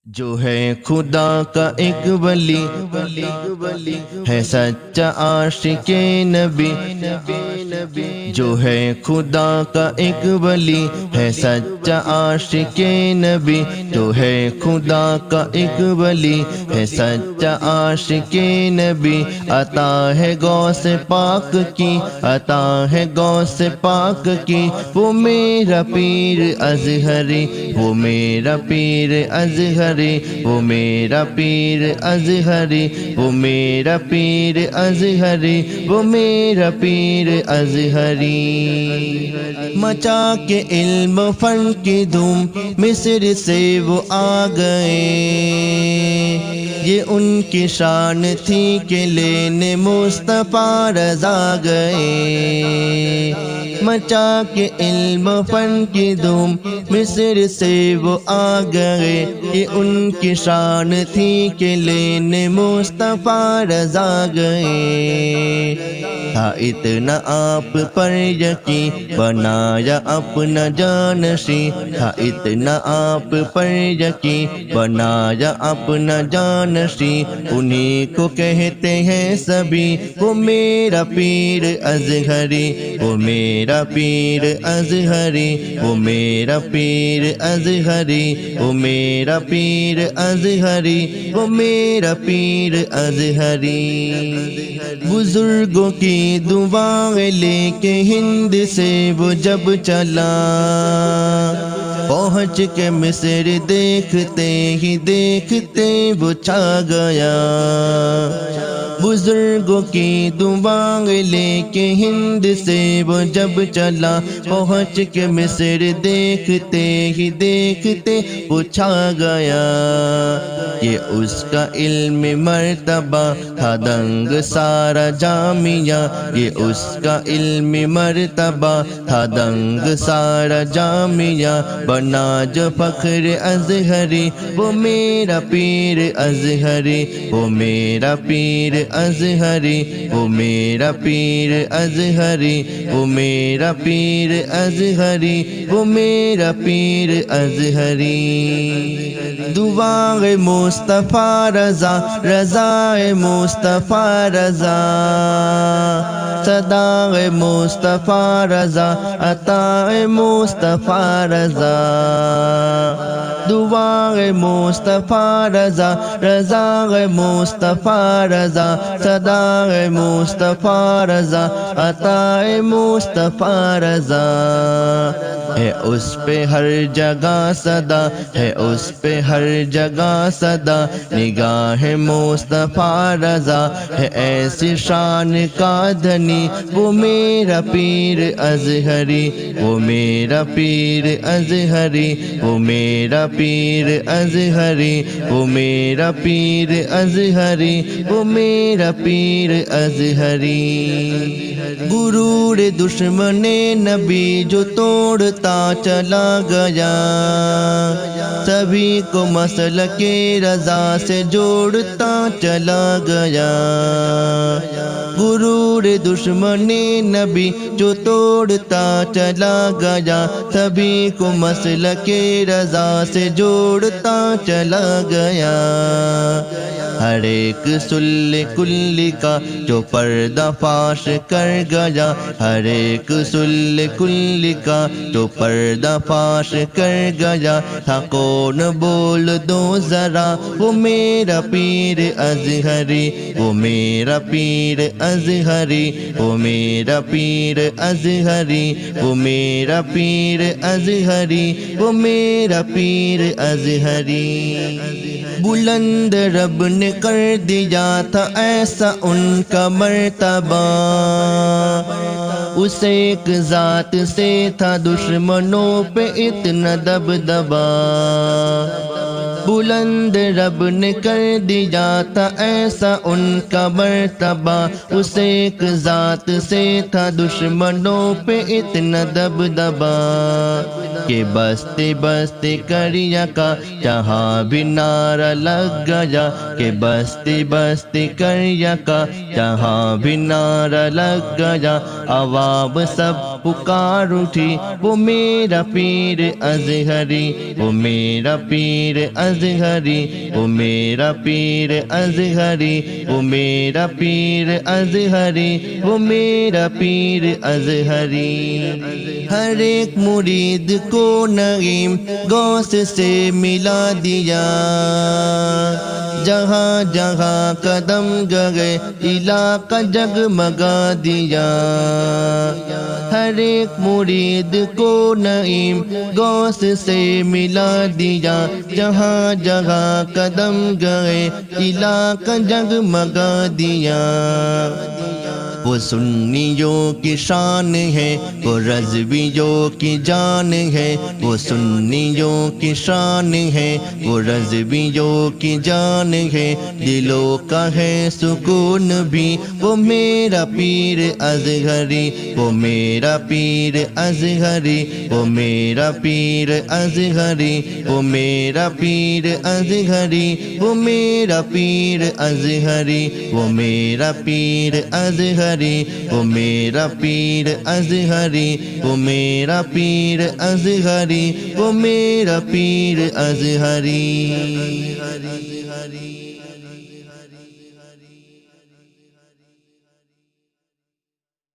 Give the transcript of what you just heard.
جو ہے خدا کا ایک ولی ہے سچا عاشق نبی، جو ہے خدا کا ایک ولی ہے سچا عاشق نبی، جو ہے خدا کا ایک ولی ہے سچا عاشق نبی، عطا ہے غوث پاک کی، عطا ہے غوث پاک کی، وہ میرا پیر ازہری، وہ میرا پیر ازہری، وہ میرا پیر ازہری، وہ میرا پیر ازہری، وہ میرا پیر ازہری۔ مچا کے علم فن کی دھوم مصر سے وہ آ گئے، یہ ان کی شان تھی کہ لینے مصطفیٰ رضا گئے۔ مچا کے علم فن کی دھوم مصر سے وہ آ گئے، یہ ان کی شان تھی کہ لینے مصطفیٰ رضا گئے۔ تھا اتنا آپ پر یقین بنایا اپنا جانشین، تھا اتنا آپ پر یقین بنایا اپنا جانشین، انہی کو کہتے ہیں سبھی وہ میرا پیر ازہری، وہ میرا پیر ازہری، وہ میرا پیر ازہری، وہ میرا پیر ازہری، وہ میرا پیر ازہری۔ بزرگوں کی دعائیں لے کے ہند سے وہ جب چلا، پہنچ کے مصر دیکھتے ہی دیکھتے وہ چھا گیا۔ بزرگوں کی دعائیں لے کے ہند سے وہ جب چلا، پہنچ کے مصر دیکھتے ہی دیکھتے وہ چھا گیا۔ یہ اس کا علم مرتبہ تھا دنگ سارا جامعہ، یہ اس کا علم مرتبہ تھا دنگ سارا جامعہ، بنا جو فخر ازہری، وہ میرا پیر ازہری، وہ میرا پیر ازہری، وہ میرا پیر ازہری، وہ میرا پیر ازہری، وہ میرا پیر ازہری۔ دعائے مصطفیٰ رضا، رضائے مصطفیٰ رضا، صدائے مصطفیٰ رضا، عطائے مصطفیٰ رضا۔ دعائے مصطفیٰ رضا، رضائے مصطفیٰ رضا، صدائے مصطفیٰ رضا، عطائے مصطفیٰ رضا۔ ہے اس پہ ہر جگہ صدا، ہے اس پہ ہر جگہ صدا، نگاہ مصطفیٰ رضا ہے ایسی شان کا دھنی، وہ میرا پیر ازہری، وہ میرا پیر ازہری، وہ میرا پیر ازہری، وہ میرا پیر ازہری، وہ میرا پیر ازہری۔ غرور دشمن نبی جو توڑتا چلا گیا، سبھی کو مسلک رضا سے جوڑتا چلا گیا۔ غرور دشمن نبی جو توڑتا چلا گیا، سبھی کو مسلک رضا سے جوڑتا چلا گیا۔ ہر ایک سل کلی کا جو پردہ فاش کر گیا، ہر ایک سل کلی کا جو پردہ فاش کر گیا، تھا کون بول دو ذرا، وہ میرا پیر ازہری، وہ میرا پیر ازہری، وہ میرا پیر ازہری، وہ میرا پیر ازہری، وہ میرا پیر ازہری۔ بلند رب نے کر دیا تھا ایسا ان کا مرتبہ، اس ایک ذات سے تھا دشمنوں پہ اتنا دبدبا۔ بلند رب نے کر دیا تھا ایسا ان کا مرتبہ، اس ایک ذات سے تھا دشمنوں پہ اتنا دبدبا۔ کہ بستے بستے کریا کا جہاں بھی نعرہ لگ گیا، کہ بستے بستے کریا کا جہاں بھی نعرہ لگ گیا، عوام سب پکار اٹھی وہ میرا پیر ازہری، وہ میرا پیر ازہری، وہ میرا پیر ازہری، وہ میرا پیر ازہری، وہ میرا پیر ازہری۔ ہر ایک مرید کو نعیم غوث سے ملا دیا، جہاں جہاں قدم گئے علاقہ جگمگا دیا۔ ہر ایک مرید کو نعیم غوث سے ملا دیا، جہاں جہاں قدم گئے علاقہ جگمگا دیا۔ وہ سنیوں کی شان ہے، وہ رضویوں کی جان ہے، وہ سنیوں کی شان ہے، وہ رضویوں کی جان ہے، دلوں کا ہے سکون بھی وہ میرا پیر ازہری، وہ میرا پیر ازہری، وہ میرا پیر ازہری، وہ میرا پیر ازہری، وہ میرا پیر ازہری، وہ میرا پیر ازہری، وہ میرا پیر ازہری، وہ میرا پیر ازہری، وہ میرا پیر ازہری۔